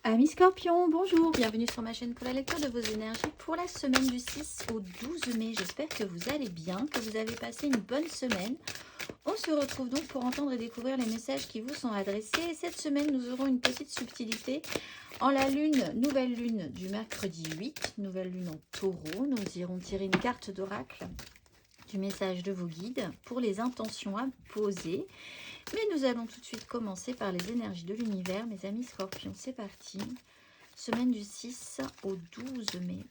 Amis Scorpion, bonjour, bienvenue sur ma chaîne pour la lecture de vos énergies pour la semaine du 6 au 12 mai. J'espère que vous allez bien, que vous avez passé une bonne semaine. On se retrouve donc pour entendre et découvrir les messages qui vous sont adressés. Et cette semaine, nous aurons une petite subtilité en la lune, nouvelle lune du mercredi 8, nouvelle lune en taureau. Nous irons tirer une carte d'oracle du message de vos guides pour les intentions à poser. Mais nous allons tout de suite commencer par les énergies de l'univers, mes amis Scorpions. C'est parti. Semaine du 6 au 12 mai.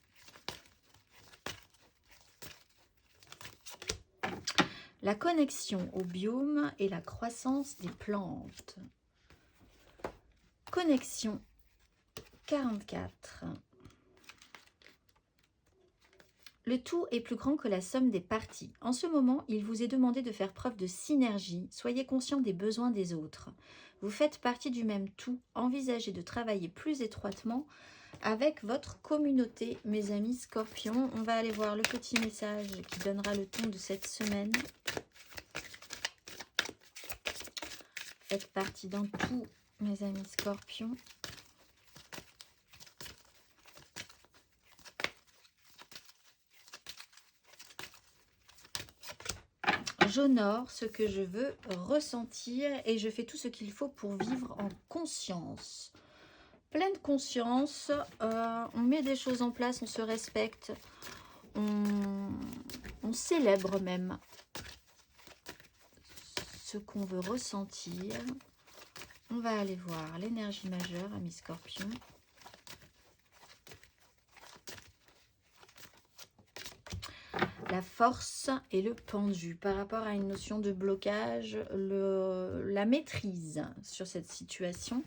La connexion au biome et la croissance des plantes. Connexion 44. Le tout est plus grand que la somme des parties. En ce moment, il vous est demandé de faire preuve de synergie. Soyez conscient des besoins des autres. Vous faites partie du même tout. Envisagez de travailler plus étroitement avec votre communauté, mes amis Scorpions. On va aller voir le petit message qui donnera le ton de cette semaine. Faites partie d'un tout, mes amis Scorpions. J'honore ce que je veux ressentir et je fais tout ce qu'il faut pour vivre en conscience. Pleine conscience, on met des choses en place, on se respecte, on célèbre même ce qu'on veut ressentir. On va aller voir l'énergie majeure, amis Scorpions. La force et le pendu par rapport à une notion de blocage, la maîtrise sur cette situation.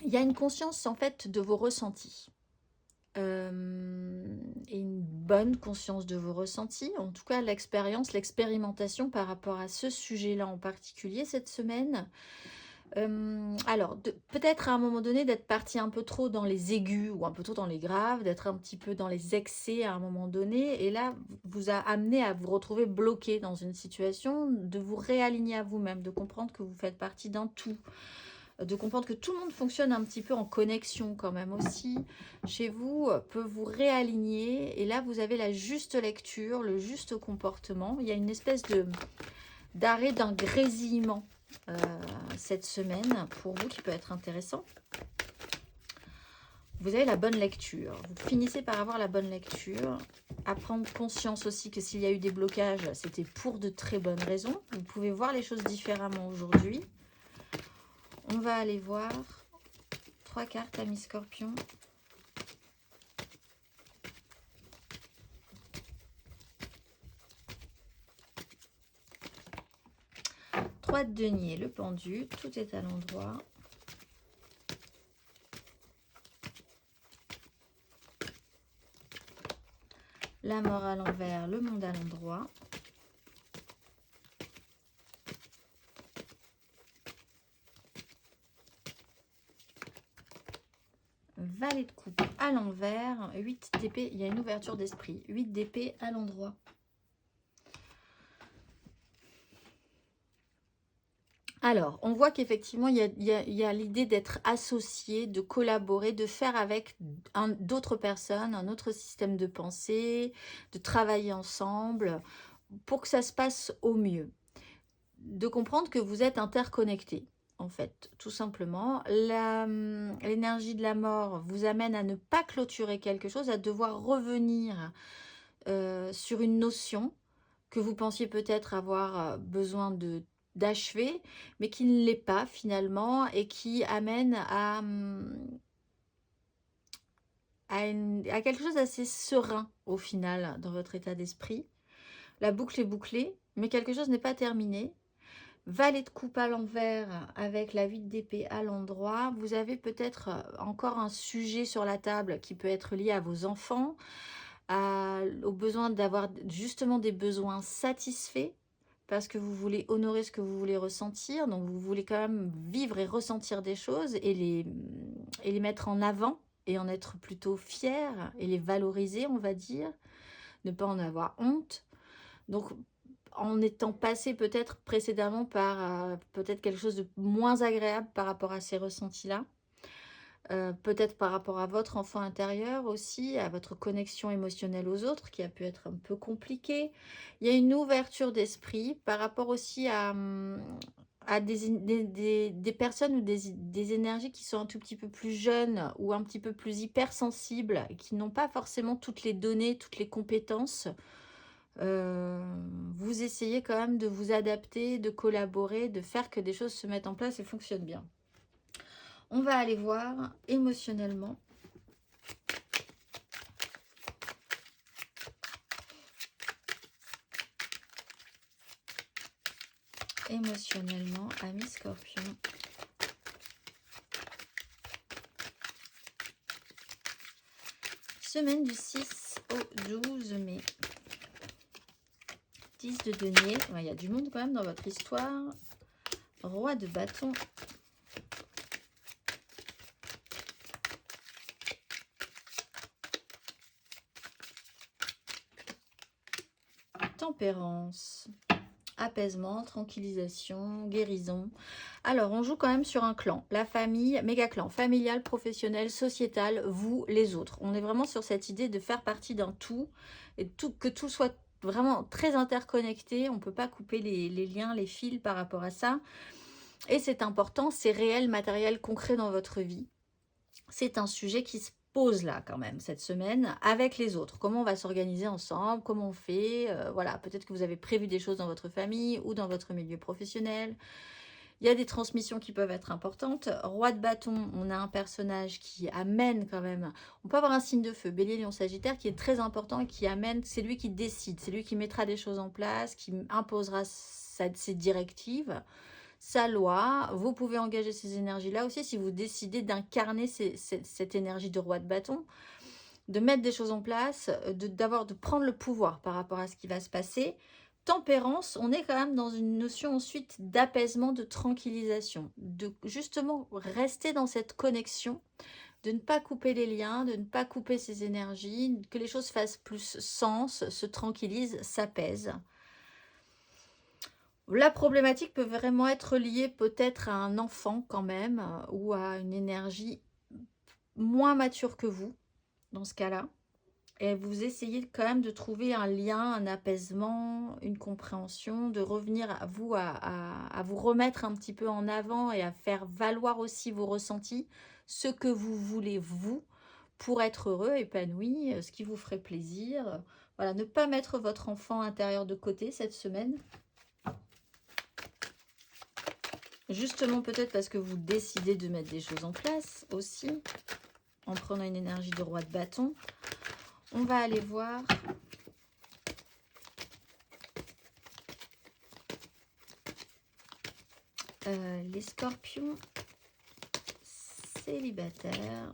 Il y a une conscience en fait de vos ressentis. Et une bonne conscience de vos ressentis, en tout cas l'expérience, l'expérimentation par rapport à ce sujet-là en particulier cette semaine. Alors, peut-être à un moment donné d'être parti un peu trop dans les aigus ou un peu trop dans les graves, d'être un petit peu dans les excès à un moment donné, et là, vous a amené à vous retrouver bloqué dans une situation, de vous réaligner à vous-même, de comprendre que vous faites partie d'un tout, de comprendre que tout le monde fonctionne un petit peu en connexion quand même aussi, chez vous, peut vous réaligner, et là, vous avez la juste lecture, le juste comportement. Il y a une espèce d'arrêt d'un grésillement cette semaine pour vous qui peut être intéressant. Vous avez la bonne lecture, vous finissez par avoir la bonne lecture, à prendre conscience aussi que s'il y a eu des blocages, c'était pour de très bonnes raisons. Vous pouvez voir les choses différemment aujourd'hui. On va aller voir 3 cartes, amis Scorpions. Trois de denier, le pendu, tout est à l'endroit. La mort à l'envers, le monde à l'endroit. Valet de coupe à l'envers, 8 d'épée, il y a une ouverture d'esprit, 8 d'épée à l'endroit. Alors, on voit qu'effectivement, il y a l'idée d'être associé, de collaborer, de faire avec d'autres personnes, un autre système de pensée, de travailler ensemble pour que ça se passe au mieux. De comprendre que vous êtes interconnectés, en fait, tout simplement. L'énergie de la mort vous amène à ne pas clôturer quelque chose, à devoir revenir sur une notion que vous pensiez peut-être avoir besoin d'achever, mais qui ne l'est pas finalement, et qui amène à quelque chose d'assez serein au final dans votre état d'esprit. La boucle est bouclée, mais quelque chose n'est pas terminé. Valet de coupe à l'envers avec la 8 d'épée à l'endroit. Vous avez peut-être encore un sujet sur la table qui peut être lié à vos enfants, au besoin d'avoir justement des besoins satisfaits, parce que vous voulez honorer ce que vous voulez ressentir, donc vous voulez quand même vivre et ressentir des choses et les mettre en avant et en être plutôt fier et les valoriser, on va dire, ne pas en avoir honte. Donc en étant passé peut-être précédemment par peut-être quelque chose de moins agréable par rapport à ces ressentis-là. Peut-être par rapport à votre enfant intérieur aussi, à votre connexion émotionnelle aux autres qui a pu être un peu compliquée. Il y a une ouverture d'esprit par rapport aussi à des personnes ou des énergies qui sont un tout petit peu plus jeunes ou un petit peu plus hypersensibles et qui n'ont pas forcément toutes les données, toutes les compétences. Heu, Vous essayez quand même de vous adapter, de collaborer, de faire que des choses se mettent en place et fonctionnent bien. On va aller voir émotionnellement. Émotionnellement, amis Scorpion. Semaine du 6 au 12 mai. 10 de denier. Ouais, il y a du monde quand même dans votre histoire. Roi de bâton. Tempérance. Apaisement, tranquillisation, guérison. Alors, on joue quand même sur un clan. La famille, méga clan, familial, professionnel, sociétal, vous, les autres. On est vraiment sur cette idée de faire partie d'un tout, et que tout soit vraiment très interconnecté. On ne peut pas couper les liens, les fils par rapport à ça. Et c'est important, c'est réel, matériel, concret dans votre vie. C'est un sujet qui se pose là quand même cette semaine avec les autres. Comment on va s'organiser ensemble, comment on fait, voilà, peut-être que vous avez prévu des choses dans votre famille ou dans votre milieu professionnel. Il y a des transmissions qui peuvent être importantes. Roi de bâton, on a un personnage qui amène quand même, on peut avoir un signe de feu, Bélier, Lion, Sagittaire, qui est très important et qui amène, c'est lui qui décide, c'est lui qui mettra des choses en place, qui imposera ses directives, sa loi. Vous pouvez engager ces énergies-là aussi si vous décidez d'incarner cette énergie de roi de bâton, de mettre des choses en place, de prendre le pouvoir par rapport à ce qui va se passer. Tempérance, on est quand même dans une notion ensuite d'apaisement, de tranquillisation, de justement rester dans cette connexion, de ne pas couper les liens, de ne pas couper ces énergies, que les choses fassent plus sens, se tranquillisent, s'apaisent. La problématique peut vraiment être liée peut-être à un enfant quand même, ou à une énergie moins mature que vous, dans ce cas-là. Et vous essayez quand même de trouver un lien, un apaisement, une compréhension, de revenir à vous, à vous remettre un petit peu en avant et à faire valoir aussi vos ressentis, ce que vous voulez vous, pour être heureux, épanoui, ce qui vous ferait plaisir. Voilà, ne pas mettre votre enfant intérieur de côté cette semaine. Justement, peut-être parce que vous décidez de mettre des choses en place aussi, en prenant une énergie de roi de bâton. On va aller voir les scorpions célibataires.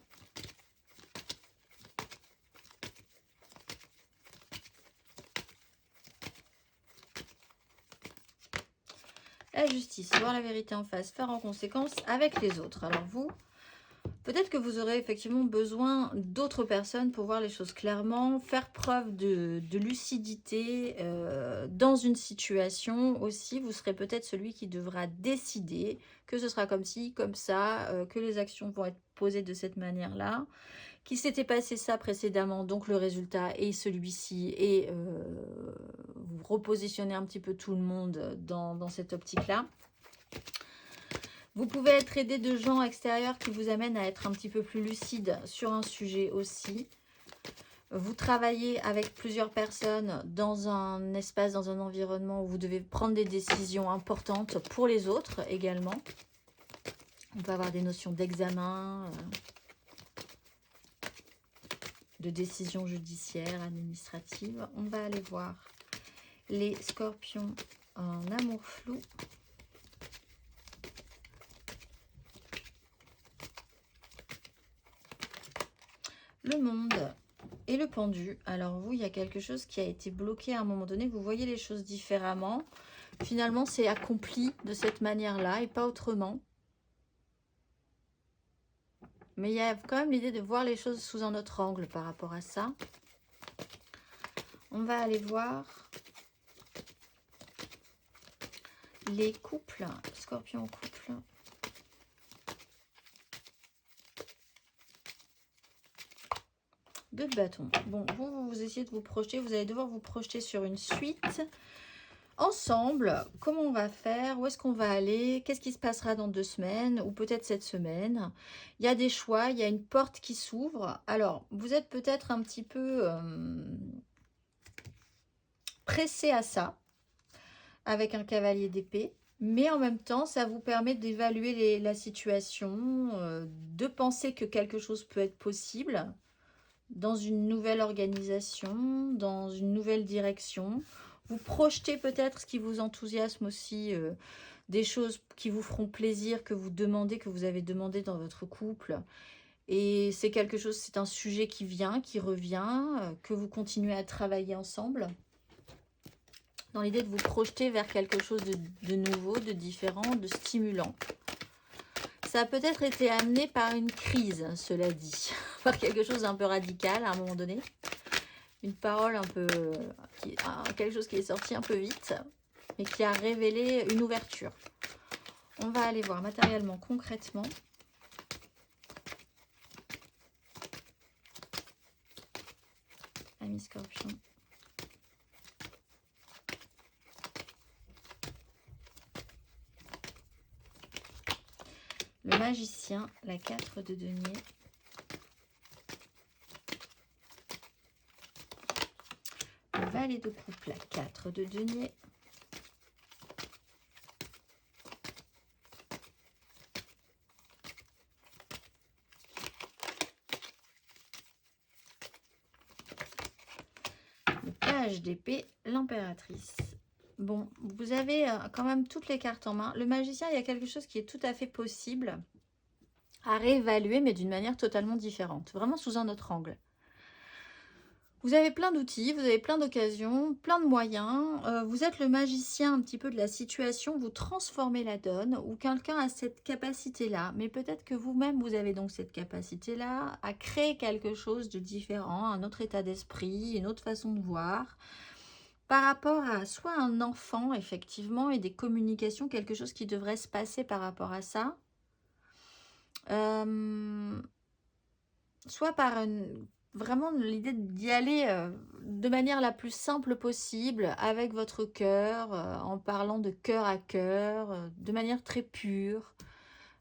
La justice, voir la vérité en face, faire en conséquence avec les autres. Alors vous, peut-être que vous aurez effectivement besoin d'autres personnes pour voir les choses clairement, faire preuve de lucidité dans une situation aussi. Vous serez peut-être celui qui devra décider que ce sera comme ci, comme ça, que les actions vont être posées de cette manière-là, qu'il s'était passé ça précédemment, donc le résultat est celui-ci, et vous repositionnez un petit peu tout le monde dans cette optique-là. Vous pouvez être aidé de gens extérieurs qui vous amènent à être un petit peu plus lucide sur un sujet aussi. Vous travaillez avec plusieurs personnes dans un espace, dans un environnement où vous devez prendre des décisions importantes pour les autres également. On peut avoir des notions d'examen, de décisions judiciaires, administratives. On va aller voir les scorpions en amour flou. Le monde et le pendu. Alors vous, il y a quelque chose qui a été bloqué à un moment donné. Vous voyez les choses différemment. Finalement, c'est accompli de cette manière-là et pas autrement. Mais il y a quand même l'idée de voir les choses sous un autre angle par rapport à ça. On va aller voir Les couples, Scorpion en couple. Deux de bâton. Bon, vous essayez de vous projeter, vous allez devoir vous projeter sur une suite. Ensemble, comment on va faire? Où est-ce qu'on va aller? Qu'est-ce qui se passera dans 2 semaines? Ou peut-être cette semaine? Il y a des choix, il y a une porte qui s'ouvre. Alors, vous êtes peut-être un petit peu pressé à ça, avec un cavalier d'épée. Mais en même temps, ça vous permet d'évaluer la situation, de penser que quelque chose peut être possible dans une nouvelle organisation, dans une nouvelle direction. Vous projetez peut-être ce qui vous enthousiasme aussi, des choses qui vous feront plaisir, que vous demandez, que vous avez demandé dans votre couple. Et c'est quelque chose, c'est un sujet qui vient, qui revient, que vous continuez à travailler ensemble. Dans l'idée de vous projeter vers quelque chose de nouveau, de différent, de stimulant. Ça a peut-être été amené par une crise, cela dit, par quelque chose d'un peu radical à un moment donné. Une parole un peu, quelque chose qui est sorti un peu vite, mais qui a révélé une ouverture. On va aller voir matériellement, concrètement. Ami Scorpion. Le magicien, la 4 de denier. Le valet de coupe, la 4 de denier. Le page d'épée, l'impératrice. Bon, vous avez quand même toutes les cartes en main. Le magicien, il y a quelque chose qui est tout à fait possible à réévaluer, mais d'une manière totalement différente, vraiment sous un autre angle. Vous avez plein d'outils, vous avez plein d'occasions, plein de moyens. Vous êtes le magicien un petit peu de la situation, vous transformez la donne, ou quelqu'un a cette capacité-là. Mais peut-être que vous-même, vous avez donc cette capacité-là à créer quelque chose de différent, un autre état d'esprit, une autre façon de voir, par rapport à soit un enfant, effectivement, et des communications, quelque chose qui devrait se passer par rapport à ça. Soit par vraiment l'idée d'y aller de manière la plus simple possible, avec votre cœur, en parlant de cœur à cœur, de manière très pure,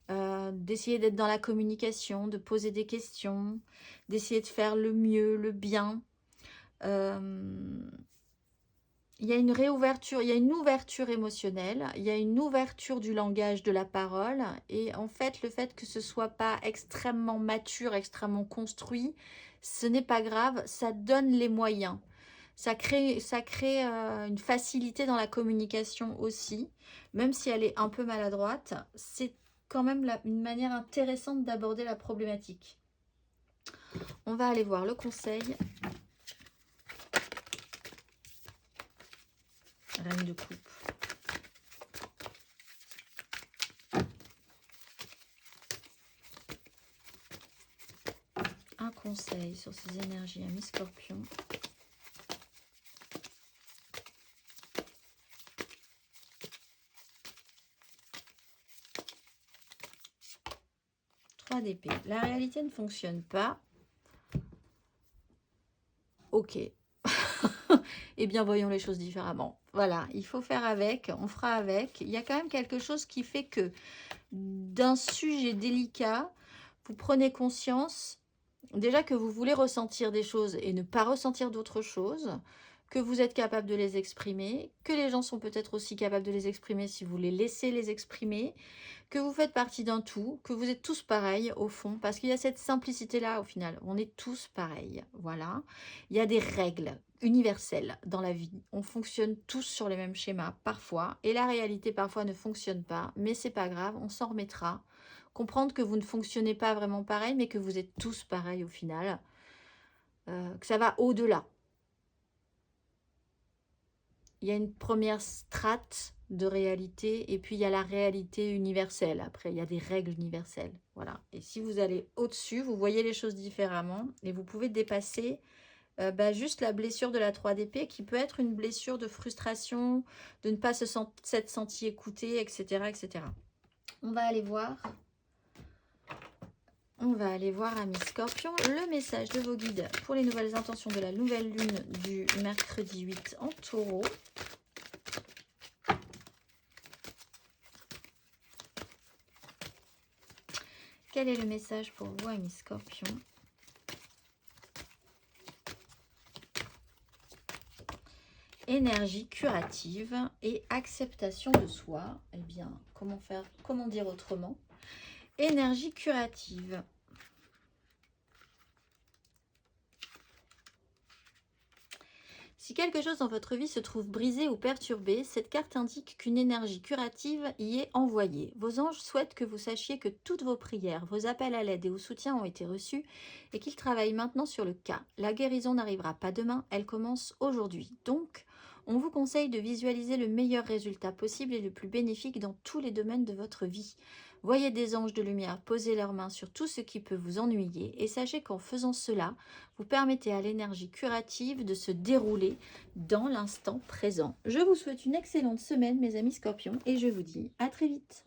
d'essayer d'être dans la communication, de poser des questions, d'essayer de faire le mieux, le bien. Il y a une réouverture, il y a une ouverture émotionnelle, il y a une ouverture du langage, de la parole. Et en fait, le fait que ce ne soit pas extrêmement mature, extrêmement construit, ce n'est pas grave, ça donne les moyens. Ça crée une facilité dans la communication aussi, même si elle est un peu maladroite. C'est quand même une manière intéressante d'aborder la problématique. On va aller voir le conseil. Reine de coupe. Un conseil sur ces énergies, ami Scorpion. Trois d'épée. La réalité ne fonctionne pas. Ok. Eh bien, voyons les choses différemment. Voilà, il faut faire avec, on fera avec. Il y a quand même quelque chose qui fait que d'un sujet délicat, vous prenez conscience déjà que vous voulez ressentir des choses et ne pas ressentir d'autres choses, que vous êtes capable de les exprimer, que les gens sont peut-être aussi capables de les exprimer si vous les laissez les exprimer, que vous faites partie d'un tout, que vous êtes tous pareils au fond, parce qu'il y a cette simplicité-là au final, on est tous pareils, voilà. Il y a des règles universelles dans la vie, on fonctionne tous sur les mêmes schémas parfois, et la réalité parfois ne fonctionne pas, mais c'est pas grave, on s'en remettra. Comprendre que vous ne fonctionnez pas vraiment pareil, mais que vous êtes tous pareils au final, que ça va au-delà. Il y a une première strate de réalité et puis il y a la réalité universelle. Après, il y a des règles universelles. Voilà. Et si vous allez au-dessus, vous voyez les choses différemment et vous pouvez dépasser Juste la blessure de la 3 d'épée qui peut être une blessure de frustration, de ne pas s'être senti écouté, etc., etc. On va aller voir. On va aller voir, amis Scorpion, le message de vos guides pour les nouvelles intentions de la nouvelle lune du mercredi 8 en Taureau. Quel est le message pour vous, amis Scorpion? Énergie curative et acceptation de soi. Eh bien, comment dire autrement? Énergie curative. Si quelque chose dans votre vie se trouve brisé ou perturbé, cette carte indique qu'une énergie curative y est envoyée. Vos anges souhaitent que vous sachiez que toutes vos prières, vos appels à l'aide et au soutien ont été reçus et qu'ils travaillent maintenant sur le cas. La guérison n'arrivera pas demain, elle commence aujourd'hui. Donc, on vous conseille de visualiser le meilleur résultat possible et le plus bénéfique dans tous les domaines de votre vie. Voyez des anges de lumière poser leurs mains sur tout ce qui peut vous ennuyer et sachez qu'en faisant cela, vous permettez à l'énergie curative de se dérouler dans l'instant présent. Je vous souhaite une excellente semaine, mes amis Scorpions, et je vous dis à très vite.